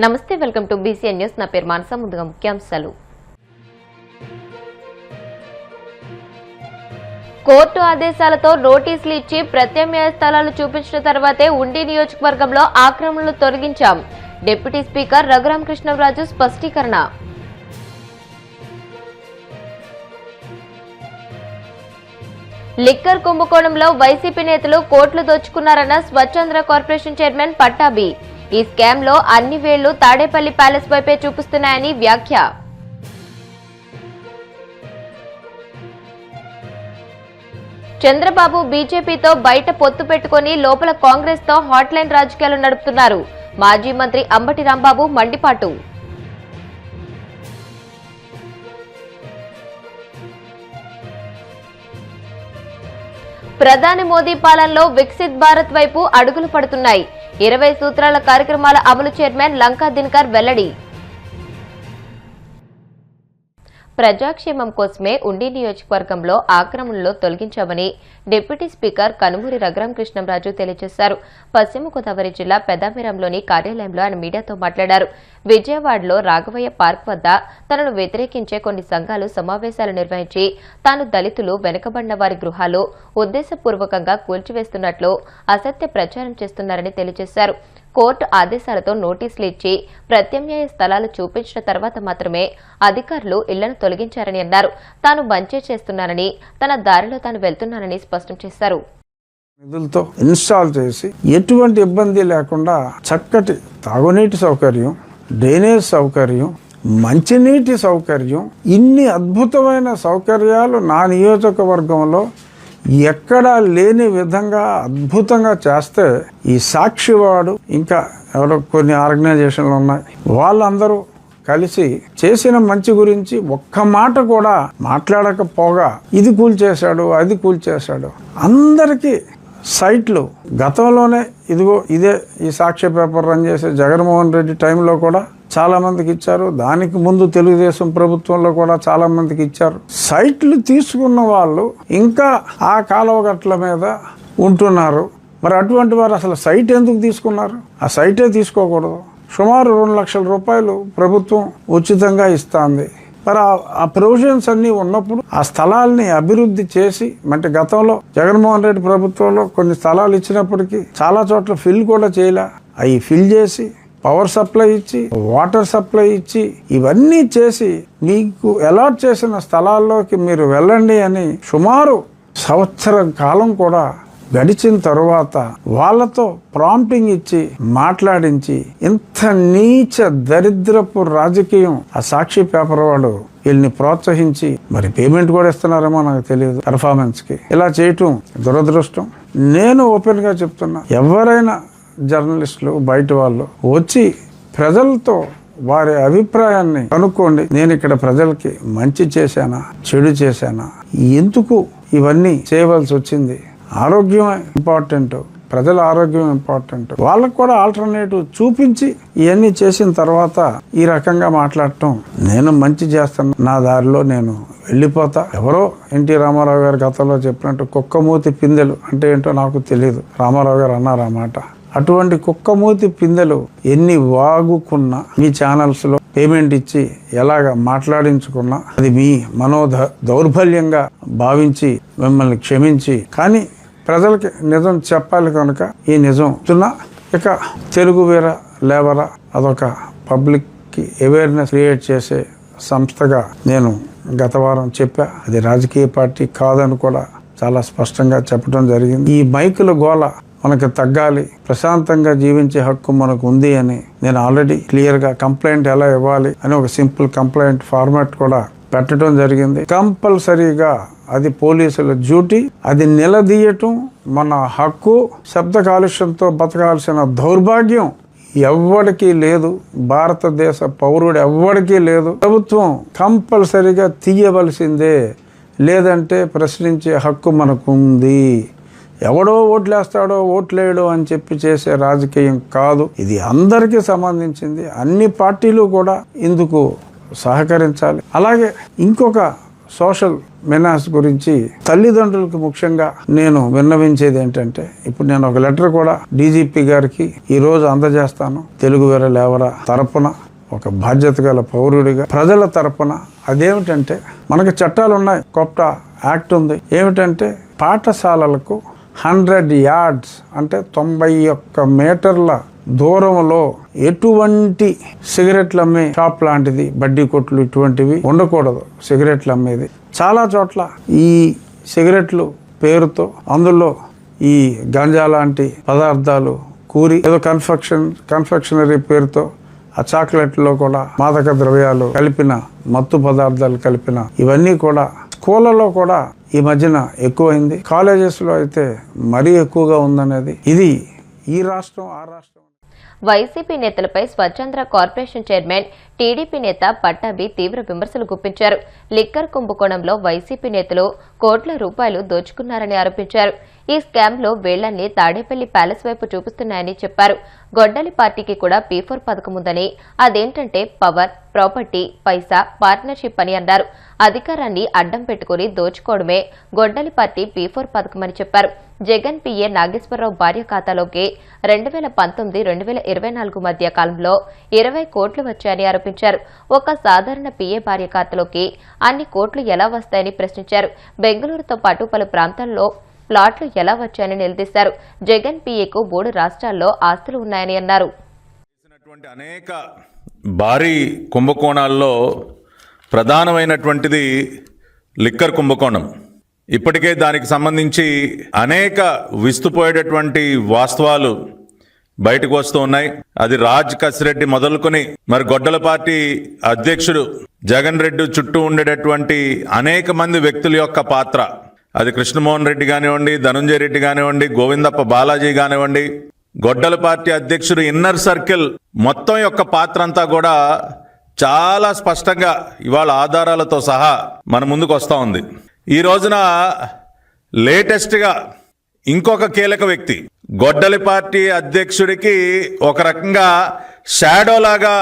నమస్తే, welcome to BCN news. నా పేరు మానస. ముందుగా ముఖ్యాంశాలు. కోర్టు ఆదేశాలతో నోటీసులు ఇచ్చి ప్రత్యామ్నాయ స్థలాలు చూపించిన తర్వాతే ఉండి నియోజకవర్గంలో ఆక్రమణలు తొలగించాం. డిప్యూటీ స్పీకర్ రఘురామకృష్ణరాజు స్పష్టీకరణ. లిక్కర్ కుంభకోణంలో వైసీపీ నేతలు కోట్లు దోచుకున్నారన్న స్వచ్ఛంద్ర కార్పొరేషన్ చైర్మన్ పట్టాభి. ఈ స్కామ్ లో అన్ని వేళ్లు తాడేపల్లి ప్యాలెస్ వైపే చూపిస్తున్నాయని వ్యాఖ్య. చంద్రబాబు బీజేపీతో బయట పొత్తు పెట్టుకుని లోపల కాంగ్రెస్ తో హాట్ లైన్ రాజకీయాలు నడుపుతున్నారు. మాజీ మంత్రి అంబటి రాంబాబు మండిపాటు. ప్రధాని మోదీ పాలనలో వికసిత్ భారత్ వైపు అడుగులు పడుతున్నాయి. 20 సూత్రాల కార్యక్రమాల అమలు చైర్మన్ లంకా దినకర్ వెల్లడి. ప్రజాక్షేమం కోసమే ఉండి నియోజకవర్గంలో ఆక్రమణలు తొలగించామని డిప్యూటీ స్పీకర్ కనుమూరి రఘురామకృష్ణరాజు తెలియజేశారు. పశ్చిమ గోదావరి జిల్లా పెద్దామిరంలోని కార్యాలయంలో ఆయన మీడియాతో మాట్లాడారు. విజయవాడలో రాఘవయ్య పార్క్ వద్ద తనను వ్యతిరేకించే కొన్ని సంఘాలు సమావేశాలు నిర్వహించి తాను దళితులు వెనుకబడిన వారి గృహాలు ఉద్దేశపూర్వకంగా కూల్చివేస్తున్నట్లు అసత్య ప్రచారం చేస్తున్నారని తెలియజేశారు. కోర్టు ఆదేశాలతో నోటీసులు ఇచ్చి ప్రత్యామ్నాయ స్థలాలు చూపించిన తర్వాత మాత్రమే అధికారులు ఇళ్లను తొలగించారని అన్నారు. తాను మంచి చేస్తున్నానని, తన దారిలో తాను వెళ్తున్నానని స్పష్టం చేశారు. నిధులతో ఇన్స్టాల్ చేసి ఎటువంటి ఇబ్బంది లేకుండా చక్కటి తాగునీటి సౌకర్యం, డ్రైనేజ్ సౌకర్యం, మంచినీటి సౌకర్యం, ఇన్ని అద్భుతమైన సౌకర్యాలు నా నియోజకవర్గంలో ఎక్కడా లేని విధంగా అద్భుతంగా చేస్తే ఈ సాక్షివాడు ఇంకా ఎవరో కొన్ని ఆర్గనైజేషన్లు ఉన్నాయి, వాళ్ళందరూ కలిసి చేసిన మంచి గురించి ఒక్క మాట కూడా మాట్లాడకపోగా ఇది కూల్చేశాడు, అది కూల్చేశాడు. అందరికీ సైట్లు గతంలోనే ఇదిగో ఇదే ఈ సాక్షి పేపర్ రన్ చేసే జగన్మోహన్ రెడ్డి టైంలో కూడా చాలా మందికి ఇచ్చారు. దానికి ముందు తెలుగుదేశం ప్రభుత్వంలో కూడా చాలా మందికి ఇచ్చారు. సైట్లు తీసుకున్న వాళ్ళు ఇంకా ఆ కాలువగట్ల మీద ఉంటున్నారు. మరి అటువంటి వారు అసలు సైట్ ఎందుకు తీసుకున్నారు? ఆ సైటే తీసుకోకూడదు. సుమారు 2 లక్షల రూపాయలు ప్రభుత్వం ఉచితంగా ఇస్తుంది. మరి ఆ ప్రొవిజన్స్ అన్నీ ఉన్నప్పుడు ఆ స్థలాల్ని అభివృద్ధి చేసి, అంటే గతంలో జగన్మోహన్ రెడ్డి ప్రభుత్వంలో కొన్ని స్థలాలు ఇచ్చినప్పటికీ చాలా చోట్ల ఫిల్ కూడా చేయలే. అవి ఫిల్ చేసి పవర్ సప్లై ఇచ్చి, వాటర్ సప్లై ఇచ్చి, ఇవన్నీ చేసి మీకు అలాట్ చేసిన స్థలాల్లోకి మీరు వెళ్ళండి అని సుమారు సంవత్సరం కాలం కూడా గడిచిన తరువాత వాళ్ళతో ప్రాంప్టింగ్ ఇచ్చి మాట్లాడించి ఇంత నీచ దరిద్రపు రాజకీయం ఆ సాక్షి పేపర్ వాడు వీళ్ళని ప్రోత్సహించి మరి పేమెంట్ కూడా ఇస్తున్నారేమో నాకు తెలియదు పెర్ఫార్మెన్స్ కి. ఇలా చేయటం దురదృష్టం. నేను ఓపెన్ గా చెప్తున్నా, ఎవరైనా జర్నలిస్టులు బయట వాళ్ళు వచ్చి ప్రజలతో వారి అభిప్రాయాన్ని కనుక్కోండి. నేను ఇక్కడ ప్రజలకి మంచి చేశానా, చెడు చేశానా, ఎందుకు ఇవన్నీ చేయవలసి వచ్చింది? ఆరోగ్యం ఇంపార్టెంట్, ప్రజల ఆరోగ్యం ఇంపార్టెంట్. వాళ్ళకు కూడా ఆల్టర్నేటివ్ చూపించి ఇవన్నీ చేసిన తర్వాత ఈ రకంగా మాట్లాడటం, నేను మంచి చేస్తాను, నా దారిలో నేను వెళ్ళిపోతా. ఎవరో ఎన్టీ రామారావు గారు గతంలో చెప్పినట్టు కుక్కమూతి పిందెలు అంటే ఏంటో నాకు తెలియదు, రామారావు గారు అన్నారు ఆ మాట. అటువంటి కుక్కమూతి పిందెలు ఎన్ని వాగుకున్నా, మీ ఛానల్స్ లో పేమెంట్ ఇచ్చి ఎలాగ మాట్లాడించుకున్నా అది మీ దౌర్బల్యంగా భావించి మిమ్మల్ని క్షమించి, కానీ ప్రజలకి నిజం చెప్పాలి కనుక ఈ నిజం ఇక తెలుగు వీర లేవరా అదొక పబ్లిక్ కి అవేర్నెస్ క్రియేట్ చేసే సంస్థగా నేను గత వారం చెప్పా. అది రాజకీయ పార్టీ కాదని కూడా చాలా స్పష్టంగా చెప్పడం జరిగింది. ఈ మైకుల గోల మనకు తగ్గాలి, ప్రశాంతంగా జీవించే హక్కు మనకు ఉంది అని నేను ఆల్రెడీ క్లియర్ గా కంప్లైంట్ ఎలా ఇవ్వాలి అని ఒక సింపుల్ కంప్లైంట్ ఫార్మాట్ కూడా పెట్టడం జరిగింది. కంపల్సరీగా అది పోలీసుల డ్యూటీ, అది నిలదీయటం మన హక్కు. శబ్ద కాలుష్యంతో బతకాల్సిన దౌర్భాగ్యం ఎవ్వడికి లేదు, భారతదేశ పౌరుడు ఎవ్వడికి లేదు. ప్రభుత్వం కంపల్సరీగా తీయవలసిందే, లేదంటే ప్రశ్నించే హక్కు మనకు ఉంది. ఎవడో ఓట్లేస్తాడో ఓట్లేయడో అని చెప్పి చేసే రాజకీయం కాదు ఇది, అందరికీ సంబంధించింది. అన్ని పార్టీలు కూడా ఇందుకు సహకరించాలి. అలాగే ఇంకొక సోషల్ మెనాస్ గురించి తల్లిదండ్రులకు ముఖ్యంగా నేను విన్నవించేది ఏంటంటే, ఇప్పుడు నేను ఒక లెటర్ కూడా డీజీపీ గారికి ఈరోజు అందజేస్తాను. తెలుగు వేరే లేవరా తరపున ఒక బాధ్యత గల పౌరుడిగా ప్రజల తరపున. అదేమిటంటే, మనకు చట్టాలు ఉన్నాయి, కొత్త యాక్ట్ ఉంది. ఏమిటంటే, పాఠశాలలకు 100 yards అంటే 91 మీటర్ల దూరంలో ఎటువంటి సిగరెట్లు అమ్మే షాప్ లాంటిది, బడ్డీ కొట్లు ఇటువంటివి ఉండకూడదు. సిగరెట్లు అమ్మేది చాలా చోట్ల ఈ సిగరెట్లు పేరుతో అందులో ఈ గంజా లాంటి పదార్థాలు కూరి ఏదో కన్ఫెక్షనరీ పేరుతో ఆ చాక్లెట్లో కూడా మాదక ద్రవ్యాలు కలిపిన, మత్తు పదార్థాలు కలిపిన ఇవన్నీ కూడా స్కూళ్ళలో కూడా ఈ మధ్యన ఎక్కువైంది. కాలేజెస్లో అయితే మరీ ఎక్కువగా ఉందనేది. ఇది ఈ రాష్ట్రం ఆ రాష్ట్రం. వైసీపీ నేతలపై స్వచ్ఛంద్ర కార్పొరేషన్ చైర్మన్ టీడీపీ నేత పట్టాభి తీవ్ర విమర్శలు గుప్పించారు. లిక్కర్ కుంభకోణంలో వైసీపీ నేతలు కోట్ల రూపాయలు దోచుకున్నారని ఆరోపించారు. ఈ స్కామ్లో వేళ్లన్నీ తాడేపల్లి ప్యాలెస్ వైపు చూపిస్తున్నాయని చెప్పారు. గొడ్డలి పార్టీకి కూడా P4 పథకం ఉందని, అదేంటంటే పవర్, ప్రాపర్టీ, పైసా, పార్ట్నర్షిప్ అని అన్నారు. అధికారాన్ని అడ్డం పెట్టుకుని దోచుకోవడమే గొడ్డలి పార్టీ P4 పథకం అని చెప్పారు. జగన్ పిఏ నాగేశ్వరరావు భార్య ఖాతాలోకి 2019-2024 మధ్య కాలంలో 20 కోట్లు వచ్చాయని ఆరోపించారు. ఒక సాధారణ పిఏ భార్య ఖాతాలోకి అన్ని కోట్లు ఎలా వస్తాయని ప్రశ్నించారు. బెంగళూరుతో పాటు పలు ప్రాంతాల్లో ప్లాట్లు ఎలా వచ్చాయని నిలదీశారు. జగన్ పిఏకు 3 రాష్ట్రాల్లో ఆస్తులు ఉన్నాయని అన్నారు. అనేక భారీ కుంభకోణాల్లో ప్రధానమైనటువంటిది లిక్కర్ కుంభకోణం. ఇప్పటికే దానికి సంబంధించి అనేక విస్తుపోయేటటువంటి వాస్తవాలు బయటకు వస్తూ ఉన్నాయి. అది రాజ్ కసిరెడ్డి మొదలుకొని మరి గొడ్డల పార్టీ అధ్యక్షుడు జగన్ రెడ్డి చుట్టూ ఉండేటటువంటి అనేక మంది వ్యక్తుల యొక్క పాత్ర, అది కృష్ణమోహన్ రెడ్డి కానివ్వండి, ధనుంజయ రెడ్డి కానివ్వండి, గోవిందప్ప బాలాజీ కానివ్వండి, గొడ్డల పార్టీ అధ్యక్షుడు ఇన్నర్ సర్కిల్ మొత్తం యొక్క పాత్ర అంతా కూడా చాలా స్పష్టంగా ఇవాళ ఆధారాలతో సహా మన ముందుకు వస్తూ ఉంది. ఈ రోజున లేటెస్ట్గా ఇంకొక కీలక వ్యక్తి, గొడ్డలి పార్టీ అధ్యక్షుడికి ఒక రకంగా షాడోలాగా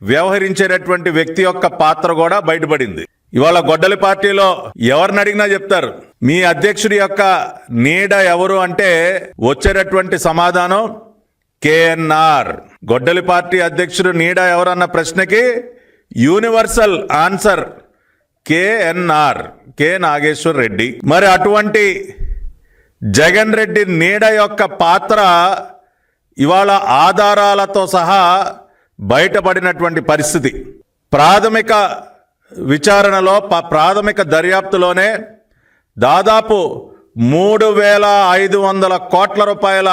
వ్యవహరించేటటువంటి వ్యక్తి యొక్క పాత్ర కూడా బయటపడింది. ఇవాళ గొడ్డలి పార్టీలో ఎవరిని అడిగినా చెప్తారు, మీ అధ్యక్షుడి యొక్క నీడ ఎవరు అంటే వచ్చేటటువంటి సమాధానం కేఎన్ఆర్. గొడ్డలి పార్టీ అధ్యక్షుడు నీడ ఎవరన్న ప్రశ్నకి universal answer KNR, K Nageshwar Reddy. మరి అటువంటి జగన్ రెడ్డి నీడ యొక్క పాత్ర ఇవాళ ఆధారాలతో సహా బయటపడినటువంటి పరిస్థితి. ప్రాథమిక విచారణలో, ప్రాథమిక దర్యాప్తులోనే దాదాపు 3,500 కోట్ల రూపాయల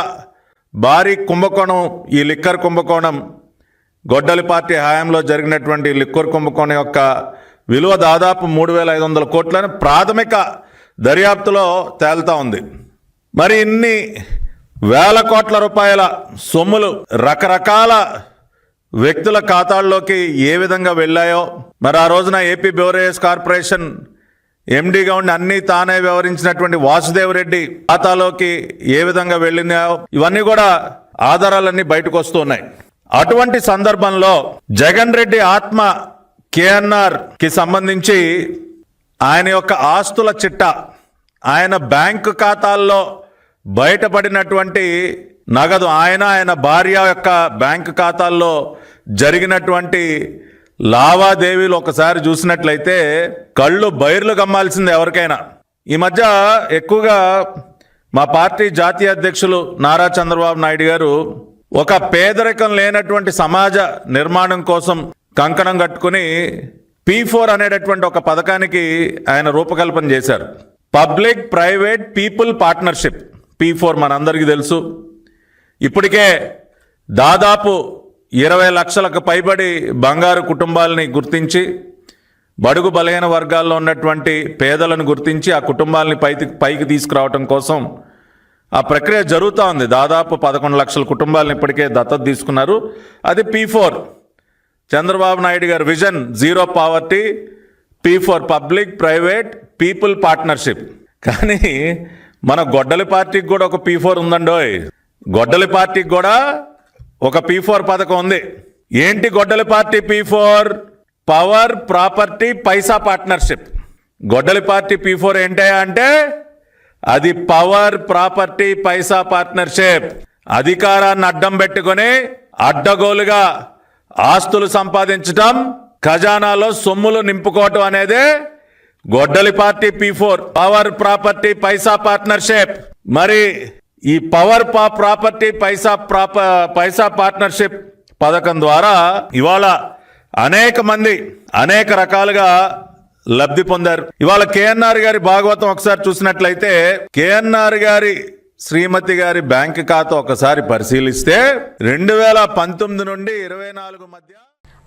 భారీ కుంభకోణం, ఈ లిక్కర్ కుంభకోణం, గొడ్డలి పార్టీ హయాంలో జరిగినటువంటి లిక్కర్ కుంభకోణం యొక్క విలువ దాదాపు 3,500 కోట్లని ప్రాథమిక దర్యాప్తులో తేలుతా ఉంది. మరి ఇన్ని వేల కోట్ల రూపాయల సొమ్ములు రకరకాల వ్యక్తుల ఖాతాల్లోకి ఏ విధంగా వెళ్ళాయో, మరి ఆ రోజున ఏపీ బెవరేజెస్ కార్పొరేషన్ ఎండీగా ఉండి అన్నీ తానే వ్యవహరించినటువంటి వాసుదేవ్ రెడ్డి ఖాతాలోకి ఏ విధంగా వెళ్ళినాయో, ఇవన్నీ కూడా ఆధారాలన్నీ బయటకు వస్తున్నాయి. అటువంటి సందర్భంలో జగన్ రెడ్డి ఆత్మ కేఎన్ఆర్ కి సంబంధించి ఆయన యొక్క ఆస్తుల చిట్టా, ఆయన బ్యాంకు ఖాతాల్లో బయటపడినటువంటి నగదు, ఆయన భార్య యొక్క బ్యాంకు ఖాతాల్లో జరిగినటువంటి లావాదేవీలు ఒకసారి చూసినట్లయితే కళ్ళు బైర్లు గమ్మాల్సిందే ఎవరికైనా. ఈ మధ్య ఎక్కువగా మా పార్టీ జాతీయ అధ్యక్షులు నారా చంద్రబాబు నాయుడు గారు ఒక పేదరికం లేనటువంటి సమాజ నిర్మాణం కోసం కంకణం కట్టుకుని P4 అనేటటువంటి ఒక పథకానికి ఆయన రూపకల్పన చేశారు. Public private people partnership, P4 మనందరికీ తెలుసు. ఇప్పటికే దాదాపు 20 లక్షలకు పైబడి బంగారు కుటుంబాలని గుర్తించి, బడుగు బలహీన వర్గాల్లో ఉన్నటువంటి పేదలను గుర్తించి ఆ కుటుంబాలని పైకి తీసుకురావటం కోసం ఆ ప్రక్రియ జరుగుతూ ఉంది. దాదాపు 11 లక్షల కుటుంబాలను ఇప్పటికే దత్తత తీసుకున్నారు. అది P4. చంద్రబాబు నాయుడు గారి vision zero poverty, P4 public private people partnership. కానీ మన గొడ్డలి పార్టీకి కూడా ఒక P4 ఉందండోయ్. గొడ్డలి పార్టీకి కూడా ఒక P4 పథకం ఉంది. ఏంటి గొడ్డలి పార్టీ P4? పవర్, ప్రాపర్టీ, పైసా పార్ట్నర్షిప్. గొడ్డలి పార్టీ P4 ఏంటయ్యా అంటే అది పవర్ ప్రాపర్టీ పైసా పార్ట్నర్షిప్. అధికారాన్ని అడ్డం పెట్టుకొని అడ్డగోలుగా ఆస్తులు సంపాదించటం, ఖజానాలో సొమ్ములు నింపుకోవటం అనేది గొడ్డలి పార్టీ P4 పవర్ ప్రాపర్టీ పైసా పార్ట్నర్షిప్. మరి ఈ పవర్ ప్రాపర్టీ పైసా పార్ట్నర్షిప్ పథకం ద్వారా ఇవాళ అనేక మంది అనేక రకాలుగా లబ్ధి పొందారు. ఇవాళ కేఎన్ఆర్ గారి భాగవతం ఒకసారి చూసినట్లయితే కేఎన్ఆర్ గారి శ్రీమతి గారి బ్యాంక్ ఖాతా ఒకసారి పరిశీలిస్తే 2019 నుండి 24 మధ్య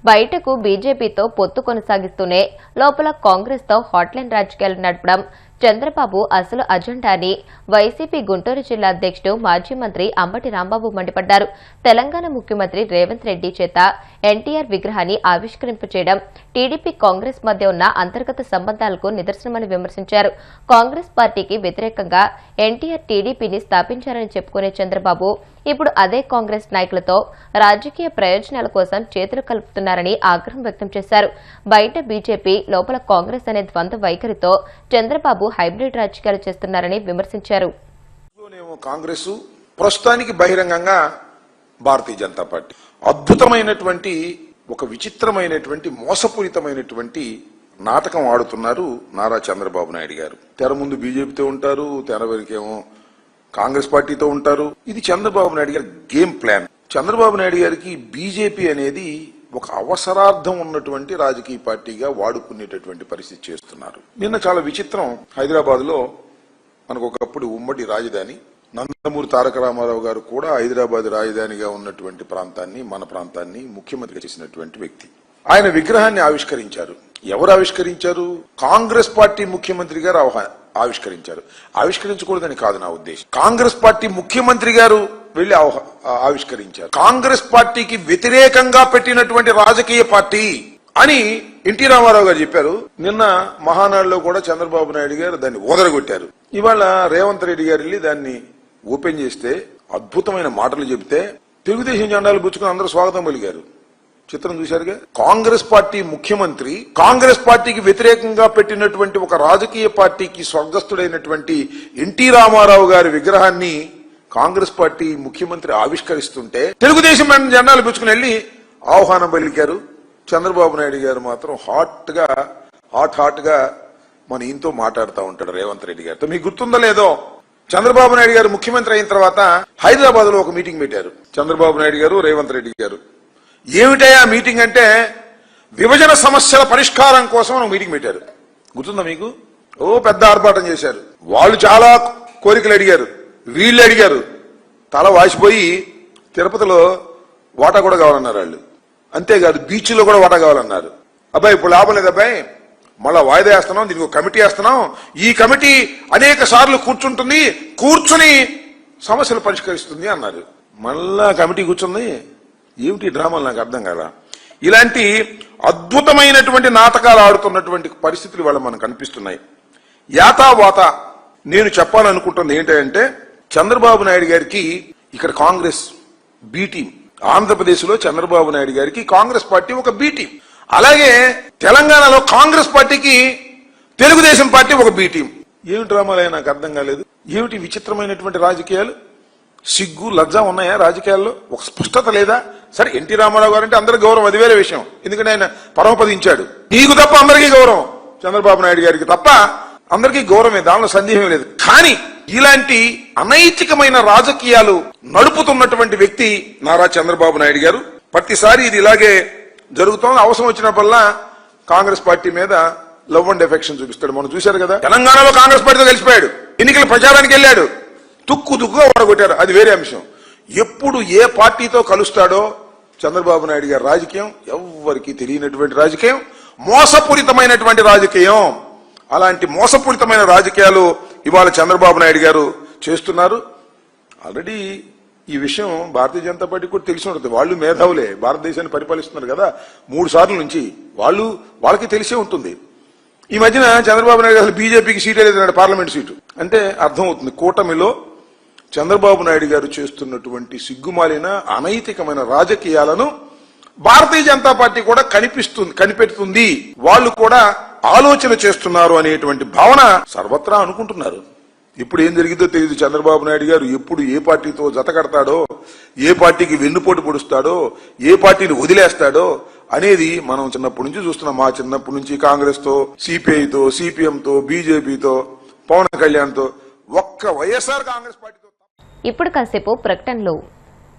బయటకు బీజేపీతో పొత్తు కొనసాగిస్తూనే లోపల కాంగ్రెస్తో హాట్లైన్ రాజకీయాలు నడపడం చంద్రబాబు అసలు అజెండా అని వైసీపీ గుంటూరు జిల్లా అధ్యక్షుడు మాజీ మంత్రి అంబటి రాంబాబు మండిపడ్డారు. తెలంగాణ ముఖ్యమంత్రి రేవంత్ రెడ్డి చేత ఎన్టీఆర్ విగ్రహాన్ని ఆవిష్కరింపచేయడం టీడీపీ కాంగ్రెస్ మధ్య ఉన్న అంతర్గత సంబంధాలకు నిదర్శనమని విమర్శించారు. కాంగ్రెస్ పార్టీకి వ్యతిరేకంగా ఎన్టీఆర్ టీడీపీని స్థాపించారని చెప్పుకునే చంద్రబాబు ఇప్పుడు అదే కాంగ్రెస్ నాయకులతో రాజకీయ ప్రయోజనాల కోసం చేతులు కలుపుతున్నారని ఆగ్రహం వ్యక్తం చేశారు. బయట బీజేపీ లోపల కాంగ్రెస్ అనే ద్వంద్వ వైఖరితో చంద్రబాబు హైబ్రిడ్ రాజకీయాలు చేస్తున్నారని విమర్శించారు. కాంగ్రెస్ ప్రస్తుతానికి బహిరంగంగా భారతీయ జనతా పార్టీ అద్భుతమైనటువంటి ఒక విచిత్రమైనటువంటి మోసపూరితమైనటువంటి నాటకం ఆడుతున్నారు నారా చంద్రబాబు నాయుడు గారు. తెర ముందు బీజేపీతో ఉంటారు, తెర వెనుకేమో కాంగ్రెస్ పార్టీతో ఉంటారు. ఇది చంద్రబాబు నాయుడు గారి గేమ్ ప్లాన్. చంద్రబాబు నాయుడు గారికి బీజేపీ అనేది ఒక అవసరార్థం ఉన్నటువంటి రాజకీయ పార్టీగా వాడుకునేటటువంటి పరిస్థితి చేస్తున్నారు. నిన్న చాలా విచిత్రం, హైదరాబాద్ లో మనకు ఒకప్పుడు ఉమ్మడి రాజధాని, నందమూరి తారక రామారావు గారు కూడా హైదరాబాద్ రాజధానిగా ఉన్నటువంటి ప్రాంతాన్ని, మన ప్రాంతాన్ని ముఖ్యమంత్రిగా చేసినటువంటి వ్యక్తి. ఆయన విగ్రహాన్ని ఆవిష్కరించారు. ఎవరు ఆవిష్కరించారు? కాంగ్రెస్ పార్టీ ముఖ్యమంత్రి గారు ఆవిష్కరించారు. ఆవిష్కరించకూడదని కాదు నా ఉద్దేశం. కాంగ్రెస్ పార్టీ ముఖ్యమంత్రి గారు వెళ్లి ఆవిష్కరించారు. కాంగ్రెస్ పార్టీకి వ్యతిరేకంగా పెట్టినటువంటి రాజకీయ పార్టీ అని ఎన్టీ రామారావు గారు చెప్పారు. నిన్న మహానాడులో కూడా చంద్రబాబు నాయుడు గారు దాన్ని ఓదరగొట్టారు. ఇవాళ రేవంత్ రెడ్డి గారు వెళ్ళి దాన్ని ఓపెన్ చేస్తే అద్భుతమైన మాటలు చెబితే తెలుగుదేశం జెండాలు పుచ్చుకుని అందరూ స్వాగతం పలికారు. చిత్రం చూశారుగా. కాంగ్రెస్ పార్టీ ముఖ్యమంత్రి కాంగ్రెస్ పార్టీకి వ్యతిరేకంగా పెట్టినటువంటి ఒక రాజకీయ పార్టీకి స్వర్గస్థుడైనటువంటి ఎన్టీ రామారావు గారి విగ్రహాన్ని కాంగ్రెస్ పార్టీ ముఖ్యమంత్రి ఆవిష్కరిస్తుంటే తెలుగుదేశం జెండాలు పుచ్చుకుని వెళ్లి ఆహ్వానం పలికారు. చంద్రబాబు నాయుడు గారు మాత్రం హాట్ గా మన ఈయనతో మాట్లాడుతూ ఉంటాడు రేవంత్ రెడ్డి గారితో. మీకు గుర్తుందో లేదో, చంద్రబాబు నాయుడు గారు ముఖ్యమంత్రి అయిన తర్వాత హైదరాబాద్ లో ఒక మీటింగ్ పెట్టారు చంద్రబాబు నాయుడు గారు, రేవంత్ రెడ్డి గారు. ఏమిటయా మీటింగ్ అంటే విభజన సమస్యల పరిష్కారం కోసం ఒక మీటింగ్ పెట్టారు. గుర్తుందా మీకు? పెద్ద ఆర్భాటం చేశారు. వాళ్ళు చాలా కోరికలు అడిగారు, వీళ్ళు అడిగారు. తల వాసిపోయి తిరుపతిలో వాటా కూడా కావాలన్నారు వాళ్ళు. అంతేకాదు బీచ్లో కూడా వాటా కావాలన్నారు. అబ్బాయి ఇప్పుడు లాభం లేదు అబ్బాయి, మళ్ళా వాయిదా వేస్తున్నాం, దీనికి ఒక కమిటీ వేస్తున్నాం, ఈ కమిటీ అనేక సార్లు కూర్చుని సమస్యలు పరిష్కరిస్తుంది అన్నారు. మళ్ళా కమిటీ కూర్చుంది. ఏమిటి డ్రామాలు నాకు అర్థం కాదా. ఇలాంటి అద్భుతమైనటువంటి నాటకాలు ఆడుతున్నటువంటి పరిస్థితులు వాళ్ళ మనకు కనిపిస్తున్నాయి. యాతావాత నేను చెప్పాలనుకుంటుంది ఏంటంటే, చంద్రబాబు నాయుడు గారికి ఇక్కడ కాంగ్రెస్ బి టీం, ఆంధ్రప్రదేశ్ లో చంద్రబాబు నాయుడు గారికి కాంగ్రెస్ పార్టీ ఒక బి టీం, అలాగే తెలంగాణలో కాంగ్రెస్ పార్టీకి తెలుగుదేశం పార్టీ ఒక బి టీం. ఏమిటి డ్రామాలే నాకు అర్థం కాలేదు. ఏమిటి విచిత్రమైనటువంటి రాజకీయాలు? సిగ్గు లజ్జ ఉన్నాయా రాజకీయాల్లో? ఒక స్పష్టత లేదా? సరే, ఎన్టీ రామారావు గారు అంటే అందరికి గౌరవం, అది వేరే విషయం, ఎందుకంటే ఆయన పరమపదించాడు. నీకు తప్ప అందరికీ గౌరవం, చంద్రబాబు నాయుడు గారికి తప్ప అందరికీ గౌరవమే, దానిలో సందేహం లేదు. కానీ ఇలాంటి అనైతికమైన రాజకీయాలు నడుపుతున్నటువంటి వ్యక్తి నారా చంద్రబాబు నాయుడు గారు. ప్రతిసారి ఇది ఇలాగే జరుగుతోంది. అవసరం వచ్చినప్పుడల్లా కాంగ్రెస్ పార్టీ మీద లవ్ అండ్ ఎఫెక్షన్ చూపిస్తాడు. మనం చూశారు కదా, తెలంగాణలో కాంగ్రెస్ పార్టీతో కలిసిపోయాడు, ఎన్నికల ప్రచారానికి వెళ్ళాడు, తుక్కుగా ఓడగొట్టారు, అది వేరే అంశం. ఎప్పుడు ఏ పార్టీతో కలుస్తాడో చంద్రబాబు నాయుడు గారి రాజకీయం ఎవ్వరికీ తెలియనటువంటి రాజకీయం, మోసపూరితమైనటువంటి రాజకీయం. అలాంటి మోసపూరితమైన రాజకీయాలు ఇవాళ చంద్రబాబు నాయుడు గారు చేస్తున్నారు. ఆల్రెడీ ఈ విషయం భారతీయ జనతా పార్టీ కూడా తెలిసి ఉంటుంది. వాళ్ళు మేధావులే, భారతదేశాన్ని పరిపాలిస్తున్నారు కదా 3 సార్ల నుంచి, వాళ్ళకి తెలిసే ఉంటుంది. ఈ మధ్యన చంద్రబాబు నాయుడు అసలు బీజేపీకి సీటే లేదన్నాడు, పార్లమెంట్ సీటు. అంటే అర్థమవుతుంది, కూటమిలో చంద్రబాబు నాయుడు గారు చేస్తున్నటువంటి సిగ్గుమాలిన అనైతికమైన రాజకీయాలను భారతీయ జనతా పార్టీ కూడా కనిపెడుతుంది. వాళ్ళు కూడా ఆలోచన చేస్తున్నారు అనేటువంటి భావన సర్వత్రా అనుకుంటున్నారు. ఇప్పుడు ఏం జరిగిందో తెలియదు. చంద్రబాబు నాయుడు గారు ఎప్పుడు ఏ పార్టీతో జత కడతాడో, ఏ పార్టీకి వెన్నుపోటు పొడుస్తాడో, ఏ పార్టీని వదిలేస్తాడో అనేది మనం చిన్నప్పటి నుంచి చూస్తున్నాం. మా చిన్నప్పటి నుంచి కాంగ్రెస్ తో, సిపిఐతో, సిపిఎంతో, బీజేపీతో, పవన్ కళ్యాణ్ తో, ఒక్క వైఎస్ఆర్ కాంగ్రెస్ పార్టీతో. ఇప్పుడు కాసేపు ప్రకటనలు.